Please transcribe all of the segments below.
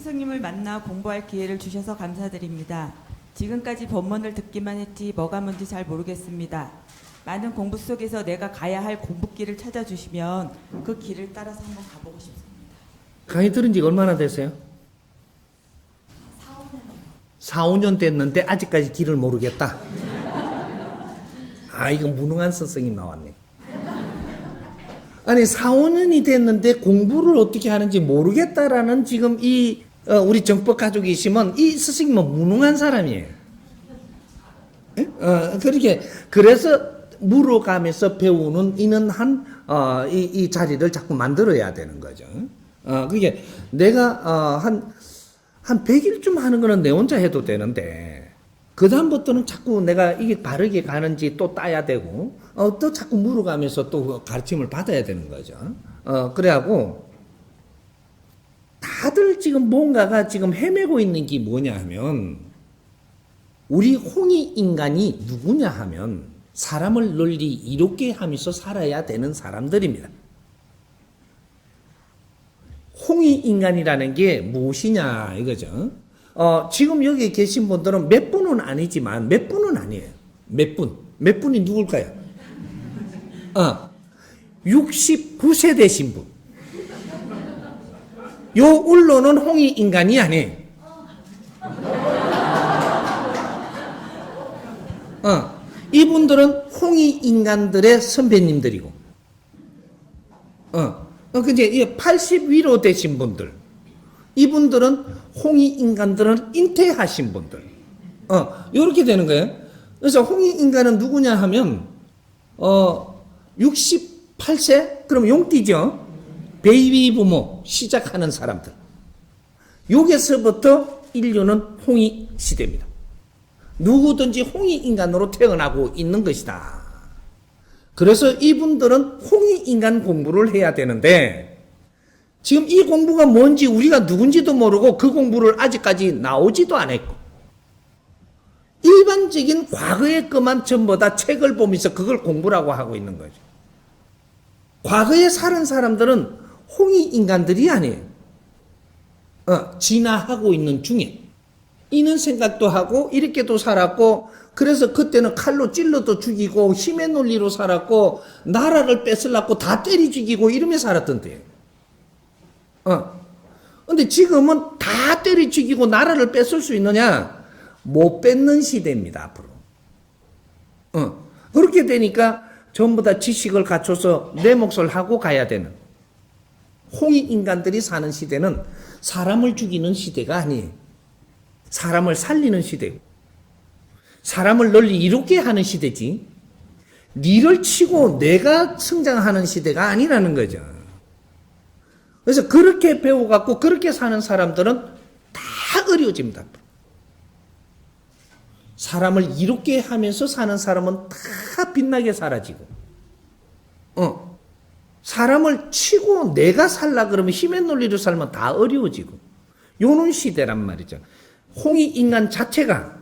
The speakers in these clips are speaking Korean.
스승님을 만나 공부할 기회를 주셔서 감사드립니다. 지금까지 법문을 듣기만 했지 뭐가 뭔지 잘 모르겠습니다. 많은 공부 속에서 내가 가야 할 공부길을 찾아주시면 그 길을 따라서 한번 가보고 싶습니다. 강의 들은 지가 얼마나 됐어요? 4, 5년 됐는데 아직까지 길을 모르겠다. 아, 이거 무능한 스승님 나왔네. 아니 4, 5년이 됐는데 공부를 어떻게 하는지 모르겠다라는 지금 우리 정법 가족이시면 이 스승님은 무능한 사람이에요. 그래서 물어가면서 배우는 이는 이 자리를 자꾸 만들어야 되는 거죠. 그게 내가 한 100일쯤 하는 거는 내 혼자 해도 되는데 그 다음부터는 자꾸 내가 이게 바르게 가는지 또 따야 되고 또 자꾸 물어가면서 또 가르침을 받아야 되는 거죠. 그래갖고 다들 지금 뭔가가 지금 헤매고 있는 게 뭐냐 하면 우리 홍익 인간이 누구냐 하면 사람을 널리 이롭게 하면서 살아야 되는 사람들입니다. 홍익 인간이라는 게 무엇이냐 이거죠. 지금 여기 계신 분들은 몇 분은 아니지만 몇 분은 아니에요. 몇 분이 누굴까요? 69세 되신 분. 요 울로는 홍익 인간이 아니에요. 이분들은 홍익 인간들의 선배님들이고, 이제 80 위로 되신 분들, 이분들은 홍익 인간들은 인퇴하신 분들, 이렇게 되는 거예요. 그래서 홍익 인간은 누구냐 하면, 68세? 그럼 용띠죠? 베이비 부모 시작하는 사람들. 여기서부터 인류는 홍익 시대입니다. 누구든지 홍익 인간으로 태어나고 있는 것이다. 그래서 이분들은 홍익 인간 공부를 해야 되는데 지금 이 공부가 뭔지 우리가 누군지도 모르고 그 공부를 아직까지 나오지도 않았고 일반적인 과거의 것만 전부 다 책을 보면서 그걸 공부라고 하고 있는 거죠. 과거에 사는 사람들은 홍익 인간들이 아니에요. 진화하고 있는 중에 이는 생각도 하고 이렇게도 살았고 그래서 그때는 칼로 찔러도 죽이고 힘의 논리로 살았고 나라를 뺏으려고 다 때리 죽이고 이러며 살았던데. 근데 지금은 다 때리 죽이고 나라를 뺏을 수 있느냐? 못 뺏는 시대입니다, 앞으로. 그렇게 되니까 전부 다 지식을 갖춰서 내 몫을 하고 가야 되는 홍익 인간들이 사는 시대는 사람을 죽이는 시대가 아니에요. 사람을 살리는 시대고 사람을 널리 이롭게 하는 시대지 니를 치고 내가 성장하는 시대가 아니라는 거죠. 그래서 그렇게 배워갖고 그렇게 사는 사람들은 다 어려워집니다. 사람을 이롭게 하면서 사는 사람은 다 빛나게 사라지고 사람을 치고 내가 살라 그러면 힘의 논리로 살면 다 어려워지고 요런 시대란 말이죠. 홍익 인간 자체가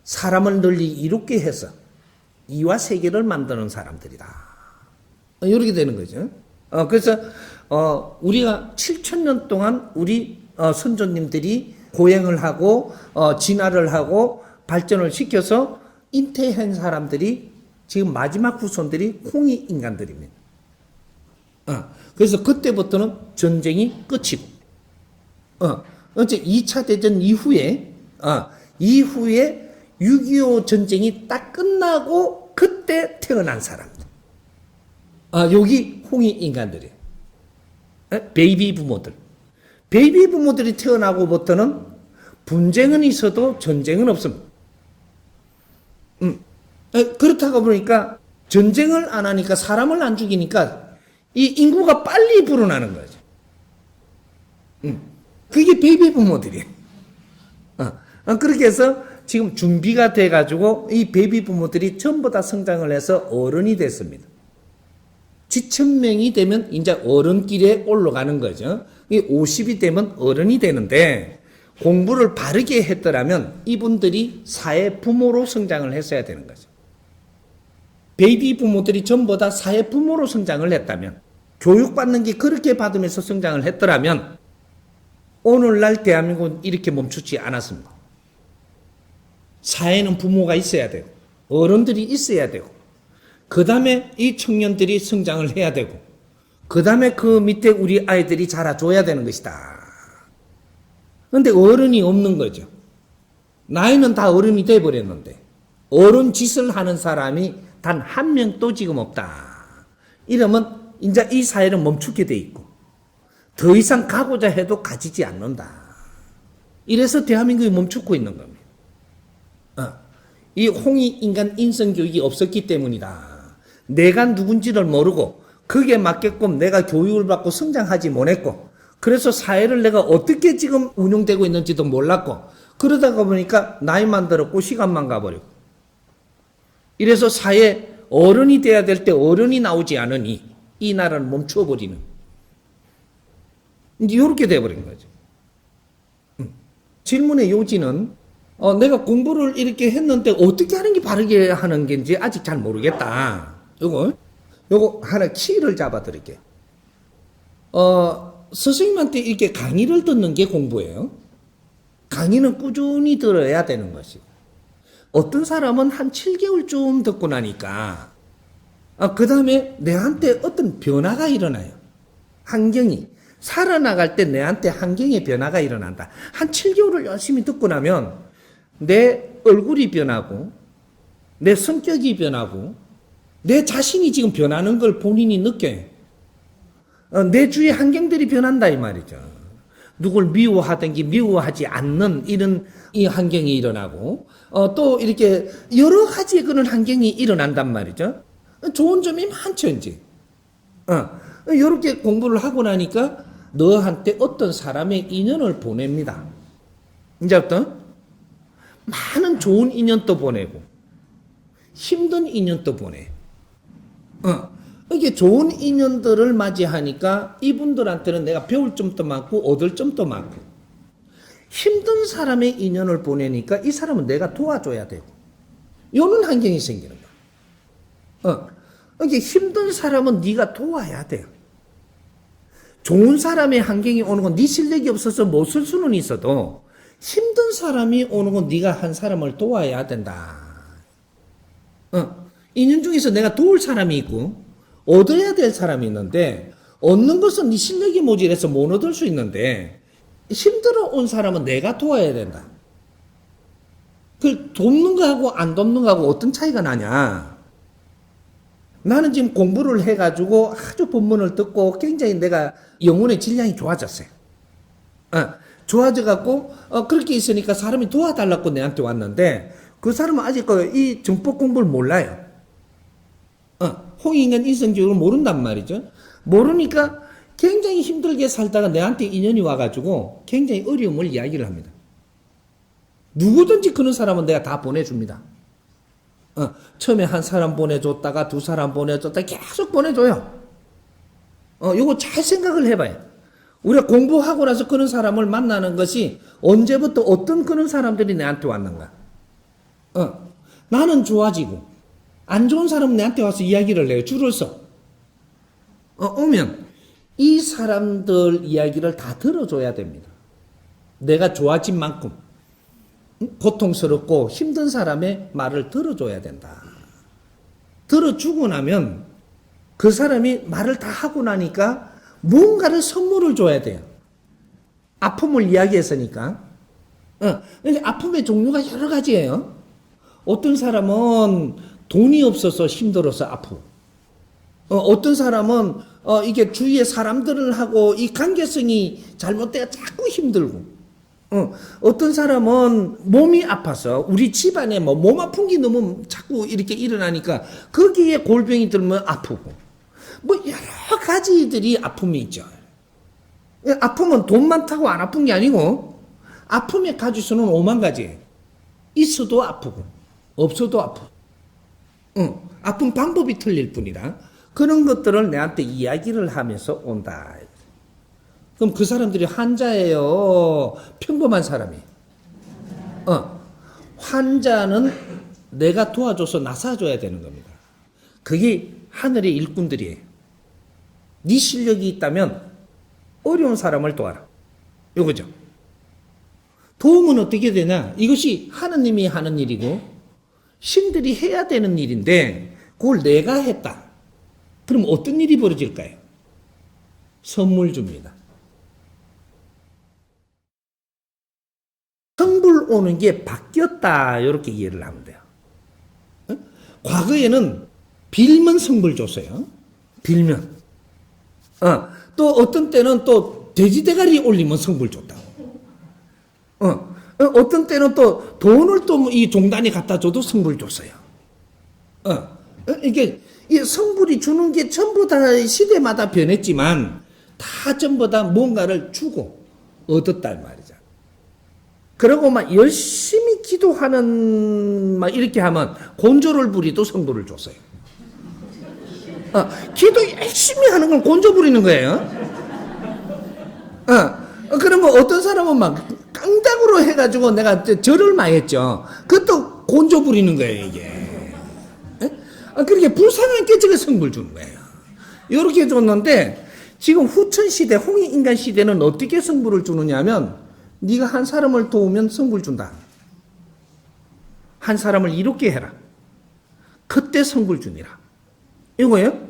사람을 널리 이롭게 해서 이와 세계를 만드는 사람들이다. 이렇게 되는 거죠. 그래서 우리가 7,000년 동안 우리 선조님들이 고행을 하고 진화를 하고 발전을 시켜서 인퇴한 사람들이 지금 마지막 후손들이 홍익 인간들입니다. 그래서 그때부터는 전쟁이 끝이고 어째 2차 대전 이후에 6.25 전쟁이 딱 끝나고 그때 태어난 사람들. 여기 홍익 인간들이에요. 베이비 부모들. 베이비 부모들이 태어나고부터는 분쟁은 있어도 전쟁은 없습니다. 그렇다고 보니까 전쟁을 안 하니까 사람을 안 죽이니까 이 인구가 빨리 불어나는 거죠. 그게 베이비 부모들이에요. 그렇게 해서 지금 준비가 돼가지고 이 베이비 부모들이 전부 다 성장을 해서 어른이 됐습니다. 지천명이 되면 이제 어른길에 올라가는 거죠. 50이 되면 어른이 되는데 공부를 바르게 했더라면 이분들이 사회 부모로 성장을 했어야 되는 거죠. 베이비 부모들이 전부 다 사회 부모로 성장을 했다면 교육받는 게 그렇게 받으면서 성장을 했더라면 오늘날 대한민국은 이렇게 멈추지 않았습니다. 사회는 부모가 있어야 되고 어른들이 있어야 되고 그 다음에 이 청년들이 성장을 해야 되고 그 다음에 그 밑에 우리 아이들이 자라줘야 되는 것이다. 그런데 어른이 없는 거죠. 나이는 다 어른이 돼버렸는데 어른 짓을 하는 사람이 단 한 명도 지금 없다. 이러면 이제 이 사회는 멈추게 돼 있고 더 이상 가고자 해도 가지지 않는다. 이래서 대한민국이 멈추고 있는 겁니다. 이 홍익인간 인성교육이 없었기 때문이다. 내가 누군지를 모르고 그게 맞게끔 내가 교육을 받고 성장하지 못했고 그래서 사회를 내가 어떻게 지금 운영되고 있는지도 몰랐고 그러다가 보니까 나이만 들었고 시간만 가버리고 이래서 사회 어른이 돼야 될 때 어른이 나오지 않으니 이 나라를 멈춰버리는 이제 이렇게 돼버린 거죠. 질문의 요지는 내가 공부를 이렇게 했는데 어떻게 하는 게 바르게 하는 건지 아직 잘 모르겠다. 요거 하나 키를 잡아 드릴게요. 선생님한테 이렇게 강의를 듣는 게 공부예요. 강의는 꾸준히 들어야 되는 것이고 어떤 사람은 한 7개월쯤 듣고 나니까 그 다음에 내한테 어떤 변화가 일어나요. 환경이 살아나갈 때 내한테 환경의 변화가 일어난다. 한 7개월을 열심히 듣고 나면 내 얼굴이 변하고 내 성격이 변하고 내 자신이 지금 변하는 걸 본인이 느껴요. 내 주위 환경들이 변한다 이 말이죠. 누굴 미워하든지 미워하지 않는 이런 이 환경이 일어나고 또 이렇게 여러 가지 그런 환경이 일어난단 말이죠. 좋은 점이 많죠 이제. 이렇게 공부를 하고 나니까 너한테 어떤 사람의 인연을 보냅니다. 이제 어떤 많은 좋은 인연도 보내고 힘든 인연도 보내. 이게 좋은 인연들을 맞이하니까 이분들한테는 내가 배울 점도 많고 얻을 점도 많고 힘든 사람의 인연을 보내니까 이 사람은 내가 도와줘야 되고 이런 환경이 생기는 거야. 이게 힘든 사람은 네가 도와야 돼요. 좋은 사람의 환경이 오는 건 네 실력이 없어서 못 쓸 수는 있어도 힘든 사람이 오는 건 네가 한 사람을 도와야 된다. 인연 중에서 내가 도울 사람이 있고 얻어야 될 사람이 있는데 얻는 것은 네 실력이 모자라서 못 얻을 수 있는데 힘들어 온 사람은 내가 도와야 된다. 그 돕는 거하고 안 돕는 거하고 어떤 차이가 나냐. 나는 지금 공부를 해가지고 아주 본문을 듣고 굉장히 내가 영혼의 질량이 좋아졌어요. 좋아져갖고 그렇게 있으니까 사람이 도와달라고 내한테 왔는데 그 사람은 아직 이 정법 공부를 몰라요. 홍익인간 인성교육을 모른단 말이죠. 모르니까 굉장히 힘들게 살다가 내한테 인연이 와가지고 굉장히 어려움을 이야기를 합니다. 누구든지 그런 사람은 내가 다 보내줍니다. 처음에 한 사람 보내줬다가 두 사람 보내줬다가 계속 보내줘요. 요거 잘 생각을 해봐요. 우리가 공부하고 나서 그런 사람을 만나는 것이 언제부터 어떤 그런 사람들이 내한테 왔는가. 나는 좋아지고 안 좋은 사람은 내한테 와서 이야기를 해요. 줄을 서. 오면 이 사람들 이야기를 다 들어줘야 됩니다. 내가 좋아진 만큼 고통스럽고 힘든 사람의 말을 들어줘야 된다. 들어주고 나면 그 사람이 말을 다 하고 나니까 뭔가를 선물을 줘야 돼요. 아픔을 이야기했으니까. 아픔의 종류가 여러 가지예요. 어떤 사람은 돈이 없어서 힘들어서 아프고 어떤 사람은 이게 주위의 사람들을 하고 이 관계성이 잘못돼서 자꾸 힘들고 어떤 사람은 몸이 아파서 우리 집안에 몸 아픈 게 너무 자꾸 이렇게 일어나니까 거기에 골병이 들면 아프고 여러 가지들이 아픔이 있죠. 아픔은 돈 많다고 안 아픈 게 아니고 아픔의 가지수는 5만 가지예요. 있어도 아프고 없어도 아프고 아픈 방법이 틀릴 뿐이라 그런 것들을 내한테 이야기를 하면서 온다. 그럼 그 사람들이 환자예요? 평범한 사람이에요? 환자는 내가 도와줘서 나서줘야 되는 겁니다. 그게 하늘의 일꾼들이에요. 네 실력이 있다면 어려운 사람을 도와라. 요거죠. 도움은 어떻게 되냐? 이것이 하느님이 하는 일이고 신들이 해야 되는 일인데 그걸 내가 했다. 그럼 어떤 일이 벌어질까요? 선물 줍니다. 성불 오는 게 바뀌었다. 이렇게 이해를 하면 돼요. 과거에는 빌면 성불 줬어요. 빌면. 또 어떤 때는 또 돼지대가리 올리면 성불 줬다고. 어떤 때는 또 돈을 또 이 종단에 갖다 줘도 성불 줬어요. 이게 이 성불이 주는 게 전부 다 시대마다 변했지만 다 전부 다 뭔가를 주고 얻었다 말이죠. 그러고 막 열심히 기도하는 막 이렇게 하면 곤조를 부리도 성불을 줬어요. 기도 열심히 하는 건 곤조 부리는 거예요. 그러면 어떤 사람은 막 깡닭으로 해가지고 내가 절을 많이 했죠. 그것도 곤조 부리는 거예요, 이게. 그렇게 불쌍한 깨지게 성불 주는 거예요. 이렇게 줬는데 지금 후천시대, 홍익인간 시대는 어떻게 성불을 주느냐 하면 네가 한 사람을 도우면 성불 준다. 한 사람을 이롭게 해라. 그때 성불 주니라. 이거예요.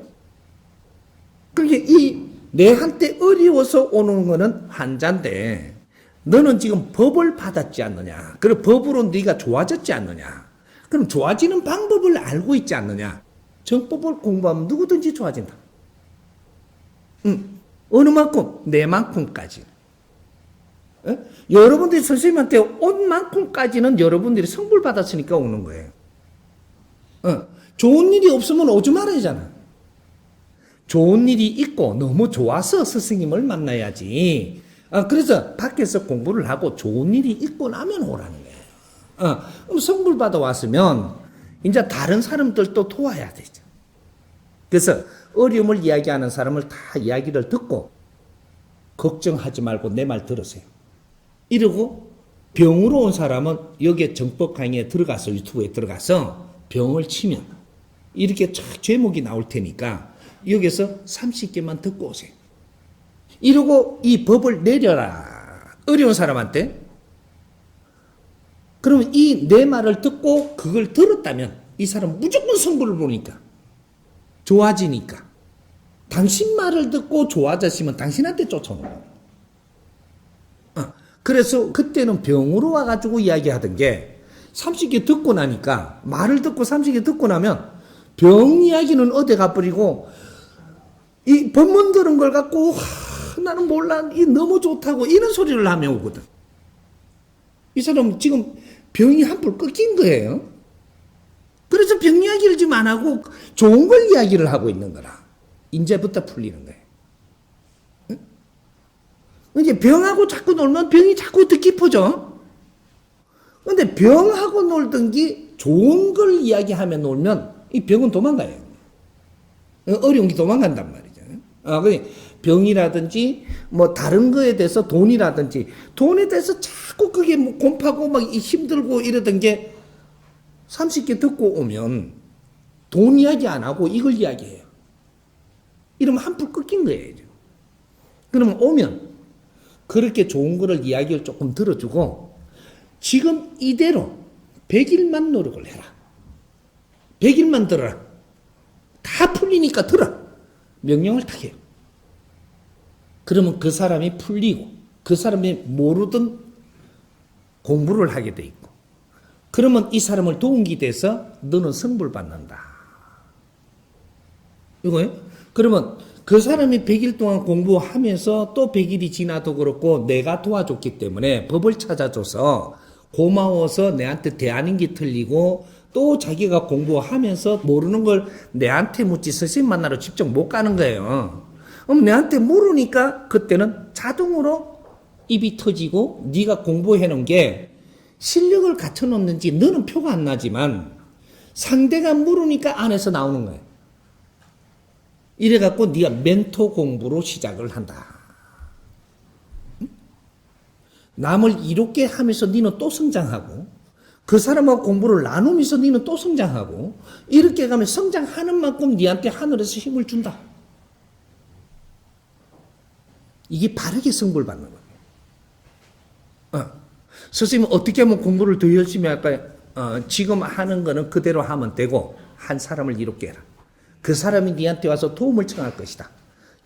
그게 이 내한테 어려워서 오는 거는 환자인데 너는 지금 법을 받았지 않느냐. 그리고 법으로 네가 좋아졌지 않느냐. 그럼 좋아지는 방법을 알고 있지 않느냐. 정법을 공부하면 누구든지 좋아진다. 어느 만큼? 내 만큼까지. 여러분들이 선생님한테 온 만큼까지는 여러분들이 성불 받았으니까 오는 거예요. 좋은 일이 없으면 오지 말아야잖아. 좋은 일이 있고 너무 좋아서 스승님을 만나야지. 그래서 밖에서 공부를 하고 좋은 일이 있고 나면 오라는 거예요. 그럼 성불 받아 왔으면 이제 다른 사람들도 도와야 되죠. 그래서 어려움을 이야기하는 사람을 다 이야기를 듣고 걱정하지 말고 내 말 들으세요. 이러고 병으로 온 사람은 여기에 정법 강의에 들어가서 유튜브에 들어가서 병을 치면 이렇게 쫙 제목이 나올 테니까 여기서 30개만 듣고 오세요. 이러고 이 법을 내려라. 어려운 사람한테. 그러면 이 내 말을 듣고 그걸 들었다면 이 사람 무조건 성불을 보니까 좋아지니까. 당신 말을 듣고 좋아졌으면 당신한테 쫓아오는 거예요. 그래서 그때는 병으로 와가지고 이야기하던 게 30개 듣고 나니까 말을 듣고 30개 듣고 나면 병 이야기는 어디 가버리고 이 법문 들은 걸 갖고 나는 몰라 이 너무 좋다고 이런 소리를 하며 오거든. 이 사람은 지금 병이 한풀 꺾인 거예요. 그래서 병 이야기를 지금 안 하고 좋은 걸 이야기를 하고 있는 거라. 이제부터 풀리는 거예요. 이제 병하고 자꾸 놀면 병이 자꾸 더 깊어져. 근데 병하고 놀던 게 좋은 걸 이야기하며 놀면 이 병은 도망가요. 어려운 게 도망간단 말이죠. 병이라든지 뭐 다른 거에 대해서 돈이라든지 돈에 대해서 자꾸 그게 뭐 곰파고 막 힘들고 이러던 게 30개 듣고 오면 돈 이야기 안 하고 이걸 이야기해요. 이러면 한풀 꺾인 거예요. 그러면 오면 그렇게 좋은 거를 이야기를 조금 들어주고 지금 이대로 100일만 노력을 해라. 100일만 들어라. 다 풀리니까 들어. 명령을 딱 해요. 그러면 그 사람이 풀리고 그 사람이 모르던 공부를 하게 돼 있고 그러면 이 사람을 도움이 돼서 너는 성불 받는다. 이거예요? 그러면 그 사람이 100일 동안 공부하면서 또 100일이 지나도 그렇고 내가 도와줬기 때문에 법을 찾아줘서 고마워서 내한테 대하는 게 틀리고 또 자기가 공부하면서 모르는 걸 내한테 묻지 선생님 만나러 직접 못 가는 거예요. 그럼 내한테 물으니까 그때는 자동으로 입이 터지고 네가 공부해 놓은 게 실력을 갖춰놓는지 너는 표가 안 나지만 상대가 물으니까 안에서 나오는 거예요. 이래갖고 네가 멘토 공부로 시작을 한다. 남을 이롭게 하면서 너는 또 성장하고 그 사람하고 공부를 나누면서 너는 또 성장하고 이렇게 가면 성장하는 만큼 네한테 하늘에서 힘을 준다. 이게 바르게 성불 받는 거예요. 선생님 어떻게 하면 공부를 더 열심히 할까요? 지금 하는 거는 그대로 하면 되고 한 사람을 이롭게 해라. 그 사람이 네한테 와서 도움을 청할 것이다.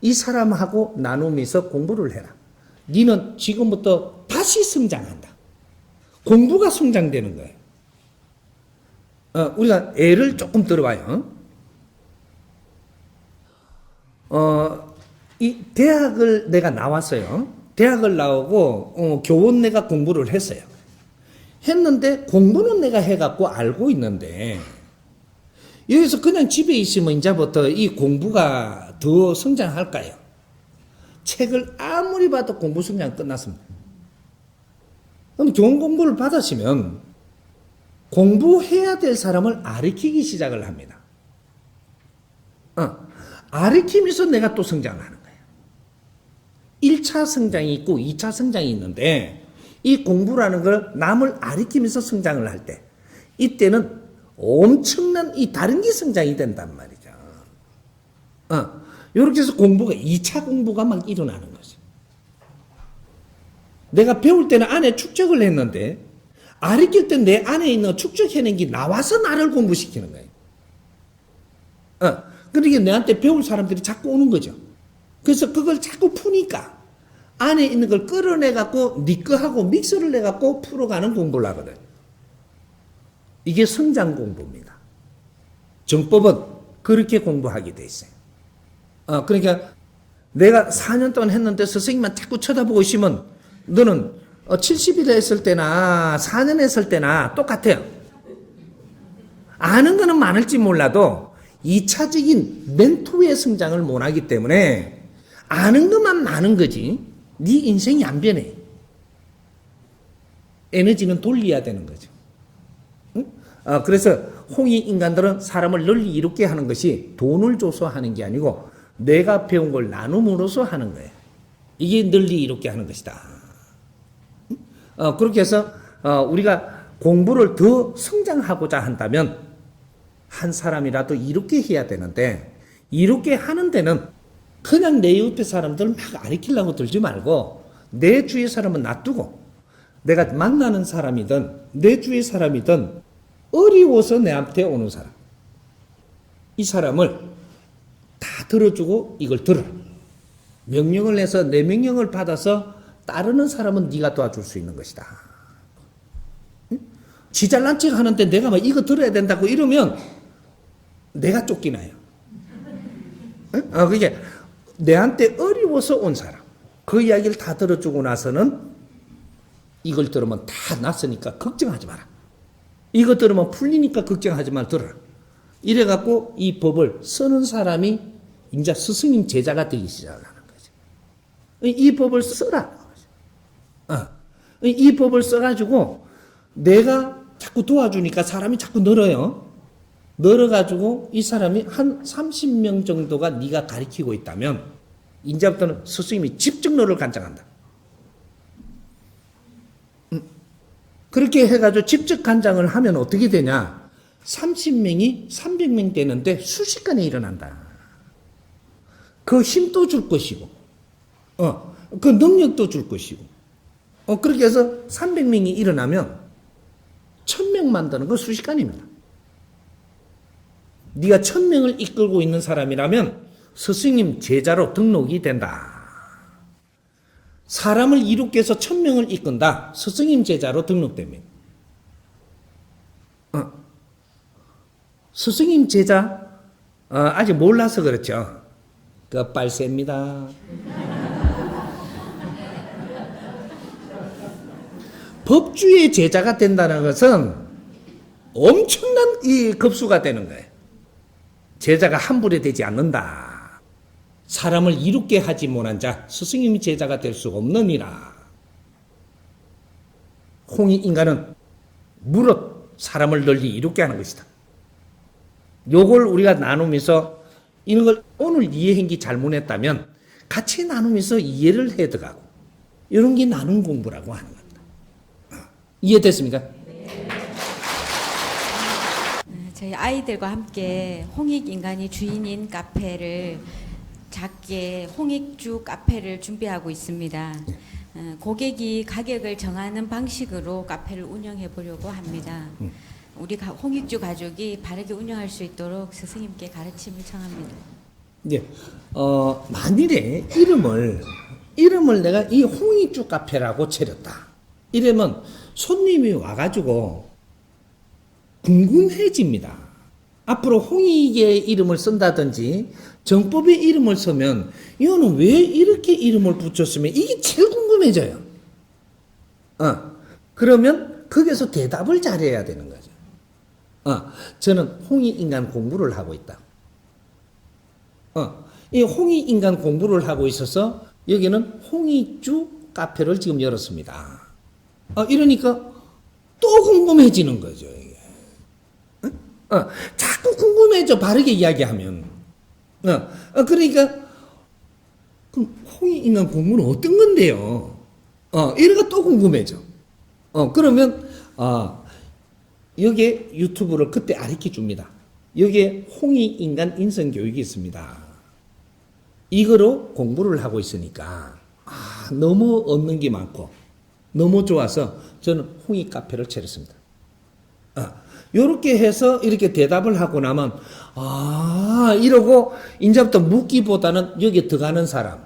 이 사람하고 나누면서 공부를 해라. 너는 지금부터 다시 성장한다. 공부가 성장되는 거예요. 우리가 예를 조금 들어봐요. 이 대학을 내가 나왔어요. 대학을 나오고 교원 내가 공부를 했어요. 했는데 공부는 내가 해갖고 알고 있는데 여기서 그냥 집에 있으면 이제부터 이 공부가 더 성장할까요? 책을 아무리 봐도 공부 성장 끝났습니다. 그럼 좋은 공부를 받았으면 공부해야 될 사람을 가르치기 시작을 합니다. 가르치면서 내가 또 성장을 하는 거예요. 1차 성장이 있고 2차 성장이 있는데 이 공부라는 걸 남을 가르치면서 성장을 할 때 이때는 엄청난 이 다른 게 성장이 된단 말이죠. 이렇게 해서 공부가 2차 공부가 막 일어나는 거죠. 내가 배울 때는 안에 축적을 했는데 가르칠 때 내 안에 있는 축적해낸 게 나와서 나를 공부시키는 거예요. 그러니까 내한테 배울 사람들이 자꾸 오는 거죠. 그래서 그걸 자꾸 푸니까 안에 있는 걸 끌어내갖고 네 거하고 믹서를 내갖고 풀어가는 공부를 하거든. 이게 성장 공부입니다. 정법은 그렇게 공부하게 돼 있어요. 그러니까 내가 4년 동안 했는데 선생님만 자꾸 쳐다보고 있으면 너는 70일 했을 때나 4년 했을 때나 똑같아요. 아는 거는 많을지 몰라도 2차적인 멘토의 성장을 못하기 때문에 아는 것만 많은 거지 네 인생이 안 변해. 에너지는 돌려야 되는 거죠. 응? 그래서 홍익 인간들은 사람을 널리 이롭게 하는 것이 돈을 줘서 하는 게 아니고 내가 배운 걸 나눔으로써 하는 거예요. 이게 널리 이롭게 하는 것이다. 그렇게 해서 우리가 공부를 더 성장하고자 한다면 한 사람이라도 이롭게 해야 되는데 이롭게 하는 데는 그냥 내 옆에 사람들 막 가르치려고 들지 말고 내 주위의 사람은 놔두고 내가 만나는 사람이든 내 주위의 사람이든 어려워서 내한테 오는 사람 이 사람을 다 들어주고 이걸 들어 명령을 해서 내 명령을 받아서 따르는 사람은 네가 도와줄 수 있는 것이다. 응? 지 잘난 척 하는데 내가 막 이거 들어야 된다고 이러면 내가 쫓기나요. 응? 그게 내한테 어려워서 온 사람 그 이야기를 다 들어주고 나서는 이걸 들으면 다 났으니까 걱정하지 마라. 이거 들으면 풀리니까 걱정하지 말 들어라. 이래갖고 이 법을 쓰는 사람이 이제 스승님 제자가 되기 시작하는 거죠. 이 법을 써라. 이 법을 써가지고 내가 자꾸 도와주니까 사람이 자꾸 늘어요. 늘어가지고 이 사람이 한 30명 정도가 네가 가르치고 있다면 이제부터는 스승님이 직접 너를 간장한다. 그렇게 해가지고 직접 간장을 하면 어떻게 되냐? 30명이 300명 되는데 순식간에 일어난다. 그 힘도 줄 것이고, 그 능력도 줄 것이고, 그렇게 해서 300명이 일어나면 1000명 만드는 건 순식간입니다. 네가 1000명을 이끌고 있는 사람이라면 스승님 제자로 등록이 된다. 사람을 이롭게 해서 1000명을 이끈다. 스승님 제자로 등록됩니다. 스승님 제자 아직 몰라서 그렇죠. 그 빨셉니다. 법주의 제자가 된다는 것은 엄청난 이 급수가 되는 거예요. 제자가 함부로 되지 않는다. 사람을 이롭게 하지 못한 자 스승님이 제자가 될 수 없느니라. 홍익 인간은 무릇 사람을 널리 이롭게 하는 것이다. 요걸 우리가 나누면서 이런 걸 오늘 이해한 게 잘못했다면 같이 나누면서 이해를 해 들어가고 이런 게 나눔 공부라고 하는 겁니다. 이해됐습니까? 저희 아이들과 함께 홍익 인간이 주인인 카페를 작게 홍익주 카페를 준비하고 있습니다. 고객이 가격을 정하는 방식으로 카페를 운영해 보려고 합니다. 우리 홍익주 가족이 바르게 운영할 수 있도록 스승님께 가르침을 청합니다. 이제 만일에 이름을 내가 이 홍익주 카페라고 차렸다. 이러면 손님이 와가지고 궁금해집니다. 앞으로 홍익의 이름을 쓴다든지 정법의 이름을 쓰면 이거는 왜 이렇게 이름을 붙였으면 이게 제일 궁금해져요. 그러면 거기서 대답을 잘해야 되는 거죠. 저는 홍익인간 공부를 하고 있다. 이 홍익인간 공부를 하고 있어서 여기는 홍익주 카페를 지금 열었습니다. 이러니까 또 궁금해지는 거죠. 이게. 자꾸 궁금해져, 바르게 이야기하면. 그러니까 그럼 홍익인간 공부는 어떤 건데요? 이래가 또 궁금해져. 그러면 여기에 유튜브를 그때 가르쳐 줍니다. 여기에 홍익인간 인성교육이 있습니다. 이거로 공부를 하고 있으니까 너무 얻는 게 많고 너무 좋아서 저는 홍익 카페를 차렸습니다. 요렇게 해서 이렇게 대답을 하고 나면 이러고 이제부터 묻기보다는 여기에 들어가는 사람,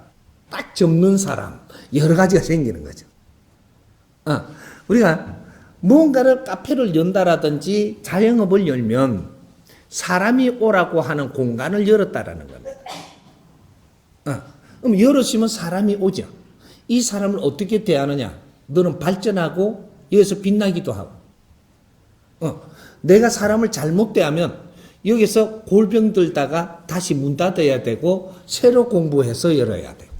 딱 접는 사람, 여러 가지가 생기는 거죠. 우리가 뭔가를 카페를 연다라든지 자영업을 열면 사람이 오라고 하는 공간을 열었다라는 겁니다. 그럼 열었으면 사람이 오죠. 이 사람을 어떻게 대하느냐? 너는 발전하고 여기서 빛나기도 하고. 내가 사람을 잘못 대하면 여기서 골병 들다가 다시 문 닫아야 되고 새로 공부해서 열어야 되고.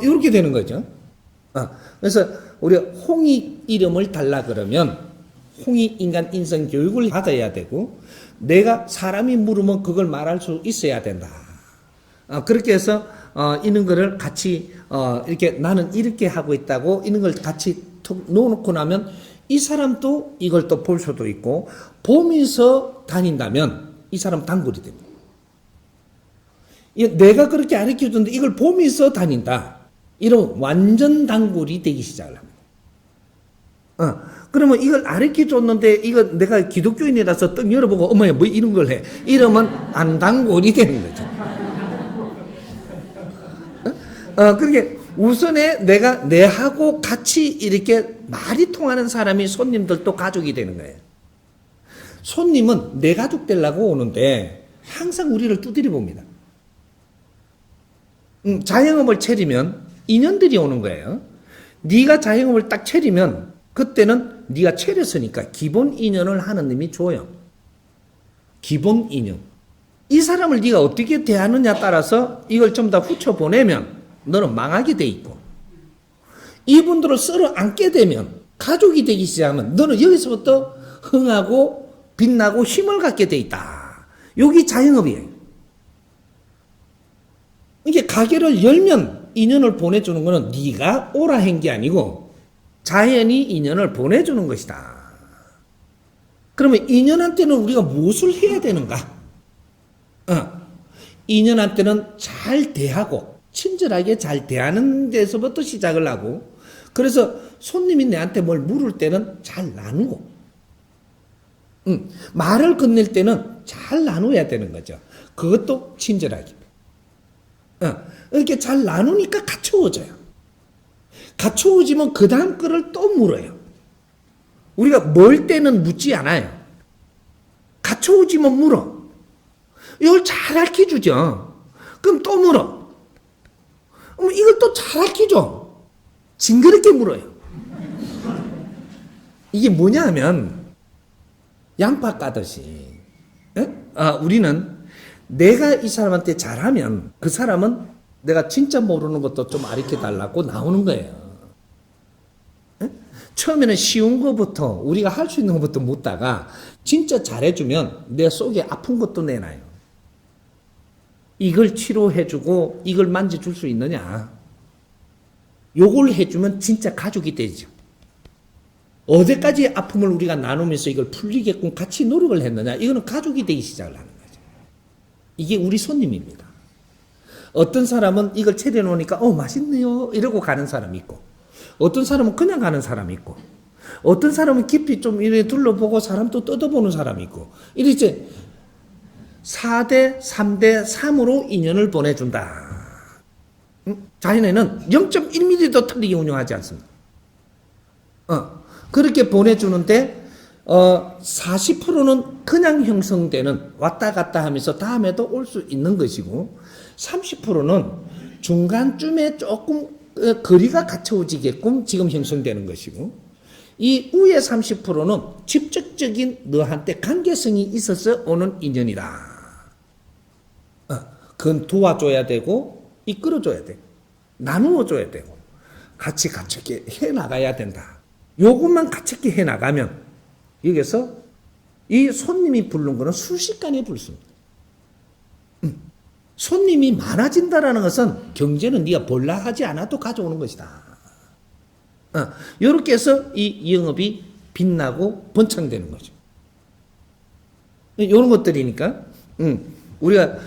이렇게 되는 거죠. 그래서 우리가 홍익 이름을 달라 그러면 홍익 인간 인성 교육을 받아야 되고 내가 사람이 물으면 그걸 말할 수 있어야 된다. 그렇게 해서 이런 거를 같이 이렇게 나는 이렇게 하고 있다고 이런 걸 같이 툭 놓아놓고 나면 이 사람도 이걸 또 볼 수도 있고 보면서 다닌다면 이 사람 단골이 됩니다. 내가 그렇게 가르쳐줬는데 이걸 보면서 다닌다. 이런 완전 단골이 되기 시작을 합니다. 그러면 이걸 가르쳐줬는데 이거 내가 기독교인이라서 떡 열어보고 어머야 뭐 이런 걸 해. 이러면 안 단골이 되는 거죠. 그렇게 우선에 내가 내하고 같이 이렇게 말이 통하는 사람이 손님들도 가족이 되는 거예요. 손님은 내 가족 되려고 오는데 항상 우리를 두드려 봅니다. 자영업을 차리면 인연들이 오는 거예요. 네가 자영업을 딱 차리면 그때는 네가 차렸으니까 기본 인연을 하느님이 줘요. 기본 인연. 이 사람을 네가 어떻게 대하느냐 따라서 이걸 좀 더 후쳐보내면 너는 망하게 돼 있고 이분들을 쓸어 안게 되면 가족이 되기 시작하면 너는 여기서부터 흥하고 빛나고 힘을 갖게 돼 있다. 여기 자영업이에요. 이게 가게를 열면 인연을 보내주는 것은 네가 오라 한 게 아니고 자연이 인연을 보내주는 것이다. 그러면 인연한테는 우리가 무엇을 해야 되는가? 인연한테는 잘 대하고 친절하게 잘 대하는 데서부터 시작을 하고 그래서 손님이 내한테 뭘 물을 때는 잘 나누고 말을 건넬 때는 잘 나눠야 되는 거죠. 그것도 친절하게. 이렇게 잘 나누니까 갖춰워져요. 갖춰워지면 그 다음 거를 또 물어요. 우리가 멀 때는 묻지 않아요. 갖춰워지면 물어. 이걸 잘 가르쳐주죠. 그럼 또 물어. 이걸 또 잘 가르쳐줘. 징그럽게 물어요. 이게 뭐냐 하면 양파 까듯이 우리는 내가 이 사람한테 잘하면 그 사람은 내가 진짜 모르는 것도 좀 가르쳐달라고 나오는 거예요. 처음에는 쉬운 것부터 우리가 할 수 있는 것부터 묻다가 진짜 잘해주면 내 속에 아픈 것도 내놔요. 이걸 치료해주고 이걸 만져줄 수 있느냐. 요걸 해주면 진짜 가족이 되죠. 어디까지의 아픔을 우리가 나누면서 이걸 풀리게끔 같이 노력을 했느냐. 이거는 가족이 되기 시작을 하는 거죠. 이게 우리 손님입니다. 어떤 사람은 이걸 차려놓으니까 맛있네요 이러고 가는 사람이 있고 어떤 사람은 그냥 가는 사람이 있고, 어떤 사람은 깊이 좀 이래 둘러보고 사람도 뜯어보는 사람이 있고, 이제 4대, 3대, 3으로 인연을 보내준다. 자연에는 0.1mm도 틀리게 운영하지 않습니다. 그렇게 보내주는데, 40%는 그냥 형성되는 왔다 갔다 하면서 다음에도 올 수 있는 것이고, 30%는 중간쯤에 조금 거리가 갖춰지게끔 지금 형성되는 것이고, 이 위에 30%는 직접적인 너한테 관계성이 있어서 오는 인연이다. 그건 도와줘야 되고, 이끌어줘야 되고, 나누어줘야 되고, 같이 갖추게 해나가야 된다. 요것만 갖추게 해나가면, 여기서 이 손님이 부른 거는 순식간에 불습니다. 손님이 많아진다라는 것은 경제는 네가 볼라 하지 않아도 가져오는 것이다. 이렇게 해서 이 영업이 빛나고 번창되는 거죠. 이런 것들이니까 우리가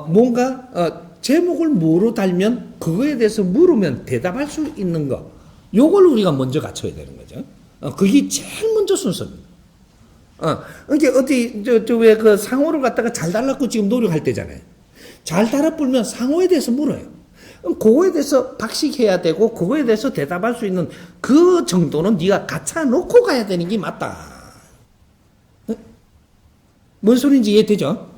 뭔가 제목을 뭐로 달면 그거에 대해서 물으면 대답할 수 있는 거, 요걸 우리가 먼저 갖춰야 되는 거죠. 그게 제일 먼저 순서입니다. 이게 어디 왜 그 상호를 갖다가 잘 달라고 지금 노력할 때잖아요. 잘 달아불면 상호에 대해서 물어요. 그럼 그거에 대해서 박식해야 되고 그거에 대해서 대답할 수 있는 그 정도는 네가 갖춰 놓고 가야 되는 게 맞다. 뭔 소리인지 이해되죠?